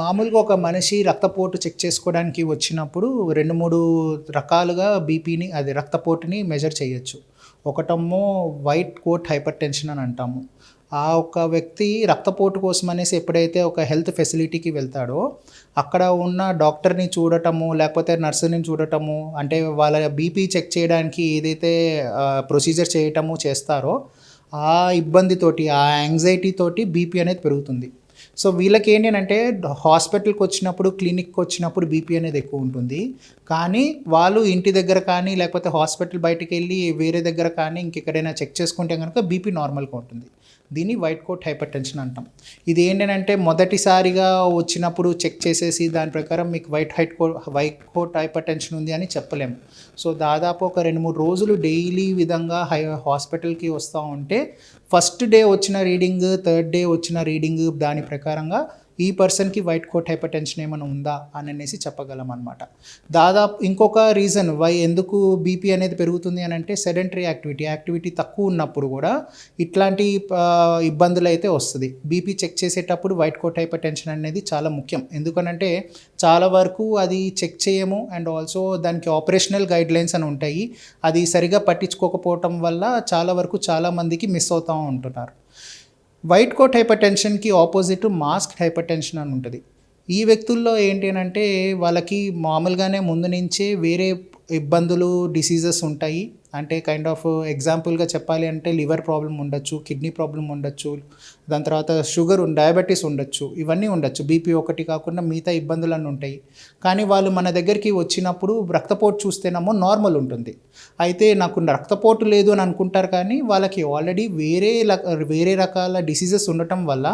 మామూలుగా ఒక మనిషి రక్తపోటు చెక్ చేసుకోవడానికి వచ్చినప్పుడు 2, 3 రకాలుగా బీపీని అది రక్తపోటుని మెజర్ చేయొచ్చు. ఒకటేమో వైట్ కోట్ హైపర్‌టెన్షన్ అని అంటాము. ఆ ఒక్క వ్యక్తి రక్తపోటు కోసం అనేసి ఎప్పుడైతే ఒక హెల్త్ ఫెసిలిటీకి వెళ్తాడో, అక్కడ ఉన్న డాక్టర్‌ని చూడటము, లేకపోతే నర్స్‌ని చూడటము, అంటే వాళ్ళ బీపీ చెక్ చేయడానికి ఏదైతే ప్రొసీజర్ చేయటము చేస్తారో, ఆ ఇబ్బందితోటి, ఆ యాంగ్జైటీతోటి బీపీ అనేది పెరుగుతుంది. సో వీళ్ళకేంటి అనంటే హాస్పిటల్‌కొచ్చినప్పుడు, క్లినిక్‌కొచ్చినప్పుడు బీపీ అనేది ఎక్కువుంటుంది. కానీ వాళ్ళు ఇంటి దగ్గర కానీ, లేకపోతే హాస్పిటల్ బయటికెళ్ళి వేరే దగ్గర కానీ, ఇంకెక్కడైనా చెక్ చేసుకుంటే గనుక బీపీ నార్మల్‌గా ఉంటుంది. దీన్ని వైట్ కోట్ హైపర్‌టెన్షన్ అంటాం. ఇది ఏంటనంటే మొదటిసారిగా వచ్చినప్పుడు చెక్ చేసేసి దాని ప్రకారం మీకు వైట్ కోట్ హైపర్‌టెన్షన్ ఉంది అని చెప్పలేము. సో దాదాపు ఒక 2, 3 రోజులు డైలీ విధంగా హాస్పిటల్‌కి వస్తా ఉంటే ఫస్ట్ డే వచ్చిన రీడింగ్, థర్డ్ డే వచ్చిన రీడింగ్ దాని ప్రకారంగా ఈ పర్సన్‌కి వైట్ కోట్ హైపర్‌టెన్షన్ ఏమైనా ఉందా అని అనేసి చెప్పగలం అనమాట. దాదాపు ఇంకొక రీజన్ ఎందుకు బీపీ అనేది పెరుగుతుంది అని అంటే సెడెంటరీ యాక్టివిటీ తక్కువ ఉన్నప్పుడు కూడా ఇట్లాంటి ఇబ్బందులు అయితే వస్తుంది. బీపీ చెక్ చేసేటప్పుడు వైట్ కోట్ హైపర్‌టెన్షన్ అనేది చాలా ముఖ్యం. ఎందుకనంటే చాలా వరకు అది చెక్ చేయము అండ్ ఆల్సో దానికి ఆపరేషనల్ గైడ్లైన్స్ అని ఉంటాయి. అది సరిగా పట్టించుకోకపోవటం వల్ల చాలా వరకు చాలామందికి మిస్ అవుతూ ఉంటున్నారు. వైట్ కోట్ హైపర్‌టెన్షన్‌కి ఆపోజిట్ మాస్క్డ్ హైపర్‌టెన్షన్ అని ఉంటుంది. ఈ వ్యక్తుల్లో ఏంటి అనంటే వాళ్ళకి మామూలుగానే ముందు నుంచే వేరే ఇబ్బందులు, డిసీజెస్ ఉంటాయి. అంటే కైండ్ ఆఫ్ ఎగ్జాంపుల్‌గా చెప్పాలి అంటే లివర్ ప్రాబ్లమ్ ఉండొచ్చు, కిడ్నీ ప్రాబ్లమ్ ఉండొచ్చు, దాని తర్వాత డయాబెటీస్ ఉండొచ్చు, ఇవన్నీ ఉండొచ్చు. బీపీ ఒకటి కాకుండా మిగతా ఇబ్బందులన్నీ ఉంటాయి. కానీ వాళ్ళు మన దగ్గరికి వచ్చినప్పుడు రక్తపోటు చూస్తేనేమో నార్మల్ ఉంటుంది. అయితే నాకు రక్తపోటు లేదు అని అనుకుంటారు, కానీ వాళ్ళకి ఆల్రెడీ వేరే రకాల డిసీజెస్ ఉండటం వల్ల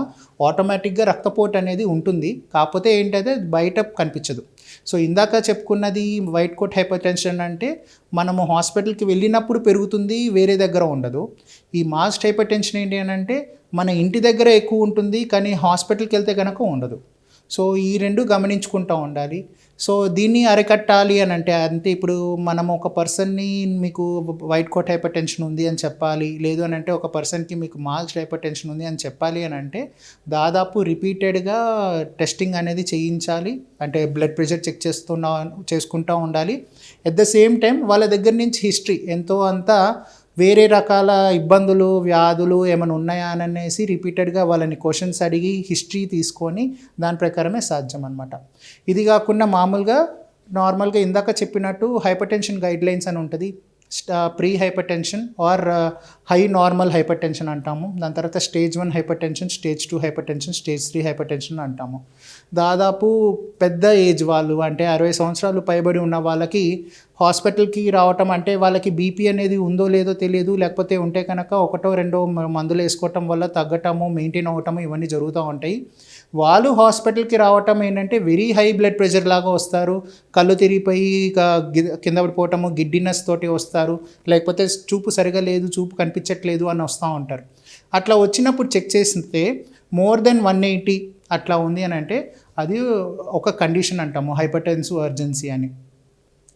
ఆటోమేటిక్‌గా రక్తపోటు అనేది ఉంటుంది. కాకపోతే ఏంటంటే బయట కనిపించదు. సో ఇందాక చెప్పుకున్నది వైట్ కోట్ హైపర్‌టెన్షన్ అంటే మనము హాస్పిటల్‌కి వెళ్ళినప్పుడు పెరుగుతుంది, వేరే దగ్గర ఉండదు. ఈ మాస్క్డ్ హైపర్‌టెన్షన్ ఏంటి అనంటే మన ఇంటి దగ్గర ఎక్కువ ఉంటుంది, కానీ హాస్పిటల్‌కి వెళ్తే కనుక ఉండదు. సో ఈ 2 గమనించుకుంటూ ఉండాలి. సో దీన్ని అరికట్టాలి అని అంటే ఇప్పుడు మనం ఒక పర్సన్‌ని మీకు వైట్ కోట్ హైపర్‌టెన్షన్ ఉంది అని చెప్పాలి, లేదు అని అంటే ఒక పర్సన్‌కి మీకు మాస్క్డ్ హైపర్‌టెన్షన్ ఉంది అని చెప్పాలి అని అంటే దాదాపు రిపీటెడ్‌గా టెస్టింగ్ అనేది చేయించాలి. అంటే బ్లడ్ ప్రెషర్ చెక్ చేసుకుంటూ ఉండాలి. ఎట్ ద సేమ్ టైం వాళ్ళ దగ్గర నుంచి హిస్టరీ ఎంతో అంత వేరే రకాల ఇబ్బందులు, వ్యాధులు ఏమైనా ఉన్నాయా అని అనేసి రిపీటెడ్‌గా వాళ్ళని క్వెషన్స్ అడిగి హిస్టరీ తీసుకొని దాని ప్రకారమే సాధ్యం అనమాట. ఇది కాకుండా నార్మల్గా ఇందాక చెప్పినట్టు హైపర్‌టెన్షన్ గైడ్లైన్స్ అని ఉంటుంది. Pre hypertension or high normal hypertension అంటాము. దాని తర్వాత stage 1 hypertension, stage 2 hypertension, stage 3 hypertension అంటాము. దాదాపు పెద్ద ఏజ్ వాళ్ళు అంటే 60 సంవత్సరాలు పైబడి ఉన్న వాళ్ళకి హాస్పిటల్‌కి రావటం అంటే వాళ్ళకి బీపీ అనేది ఉందో లేదో తెలియదు. లేకపోతే ఉంటే కనుక ఒకటో రెండో మందులు వేసుకోవటం వల్ల తగ్గటము, మెయింటైన్ అవ్వటము ఇవన్నీ జరుగుతూ ఉంటాయి. వాళ్ళు హాస్పిటల్‌కి రావటం ఏంటంటే వెరీ హై బ్లడ్ ప్రెషర్ లాగా వస్తారు. కళ్ళు తిరిగిపోయి కింద పడిపోవటము, గిడ్డినెస్ తోటి వస్తారు. లేకపోతే చూపు సరిగా లేదు, చూపు కనిపించట్లేదు అని వస్తూ ఉంటారు. అట్లా వచ్చినప్పుడు చెక్ చేస్తే మోర్ దెన్ 180 అట్లా ఉంది అని అంటే అది ఒక కండిషన్ అంటాము హైపర్‌టెన్సివ్ ఎమర్జెన్సీ అని.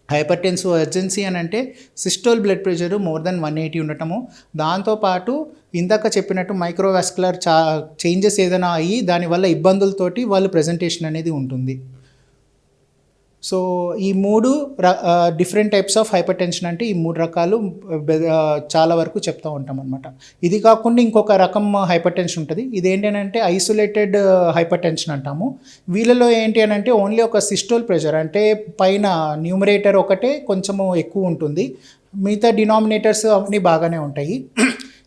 హైపర్‌టెన్సివ్ ఎమర్జెన్సీ అని అంటే systole blood pressure more than 180 ఉండటము, దాంతోపాటు ఇందాక చెప్పినట్టు మైక్రోవాస్కులర్ చేంజెస్ ఏదైనా అయ్యి దానివల్ల ఇబ్బందులతోటి వాళ్ళు ప్రెజెంటేషన్ అనేది ఉంటుంది. సో ఈ 3 డిఫరెంట్ టైప్స్ ఆఫ్ హైపర్‌టెన్షన్ అంటే ఈ 3 రకాలు చాలా వరకు చెప్తూ ఉంటాం అనమాట. ఇది కాకుండా ఇంకొక రకం హైపర్‌టెన్షన్ ఉంటుంది. ఇదేంటంటే ఐసోలేటెడ్ హైపర్‌టెన్షన్ అంటాము. వీళ్ళలో ఏంటి అని అంటే ఓన్లీ ఒక సిస్టోల్ ప్రెషర్ అంటే పైన న్యూమరేటర్ ఒకటే కొంచెము ఎక్కువ ఉంటుంది, మిగతా డినామినేటర్స్ అన్నీ బాగానే ఉంటాయి.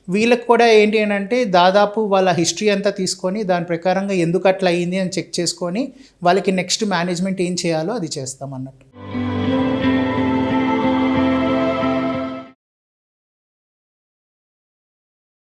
వీళ్ళకి కూడా ఏంటి అని అంటే దాదాపు వాళ్ళ హిస్టరీ అంతా తీసుకొని దాని ప్రకారంగా ఎందుకు అట్లా అయింది అని చెక్ చేసుకొని వాళ్ళకి నెక్స్ట్ మేనేజ్మెంట్ ఏం చేయాలో అది చేస్తాం అన్నట్టు.